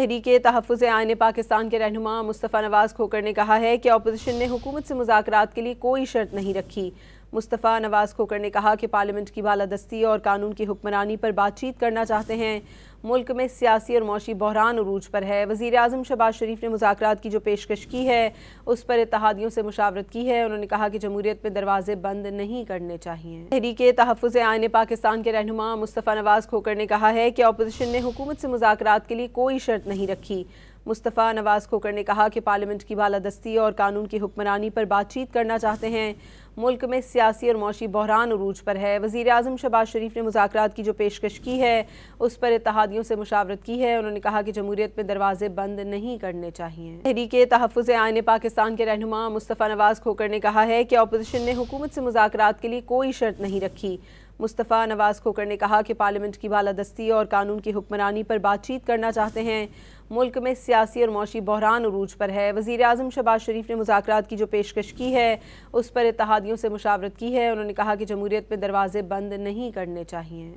تحریک تحفظ آئین پاکستان کے رہنما مصطفیٰ نواز کھوکھر نے کہا ہے کہ اپوزیشن نے حکومت سے مذاکرات کے لیے کوئی شرط نہیں رکھی۔ مصطفیٰ نواز کھوکھر نے کہا کہ پارلیمنٹ کی بالادستی اور قانون کی حکمرانی پر بات چیت کرنا چاہتے ہیں۔ ملک میں سیاسی اور معاشی بحران عروج پر ہے۔ وزیر اعظم شہباز شریف نے مذاکرات کی جو پیشکش کی ہے اس پر اتحادیوں سے مشاورت کی ہے۔ انہوں نے کہا کہ جمہوریت میں دروازے بند نہیں کرنے چاہیے۔ تحریک تحفظ آئین پاکستان کے رہنما مصطفیٰ نواز کھوکھر نے کہا ہے کہ اپوزیشن نے حکومت سے مذاکرات کے لیے کوئی شرط نہیں رکھی۔ مصطفیٰ نواز کھوکھر نے کہا کہ پارلیمنٹ کی بالادستی اور قانون کی حکمرانی پر بات چیت کرنا چاہتے ہیں۔ ملک میں سیاسی اور معاشی بحران عروج پر ہے۔ وزیر اعظم شہباز شریف نے مذاکرات کی جو پیشکش کی ہے اس پر اتحادیوں سے مشاورت کی ہے۔ انہوں نے کہا کہ جمہوریت میں دروازے بند نہیں کرنے چاہیے۔ تحریک تحفظ آئین پاکستان کے رہنما مصطفیٰ نواز کھوکھر نے کہا ہے کہ اپوزیشن نے حکومت سے مذاکرات کے لیے کوئی شرط نہیں رکھی۔ مصطفیٰ نواز کھوکھر نے کہا کہ پارلیمنٹ کی بالادستی اور قانون کی حکمرانی پر بات چیت کرنا چاہتے ہیں۔ ملک میں سیاسی اور معاشی بحران عروج پر ہے۔ وزیر اعظم شہباز شریف نے مذاکرات کی جو پیشکش کی ہے اس پر اتحادیوں سے مشاورت کی ہے۔ انہوں نے کہا کہ جمہوریت میں دروازے بند نہیں کرنے چاہیے۔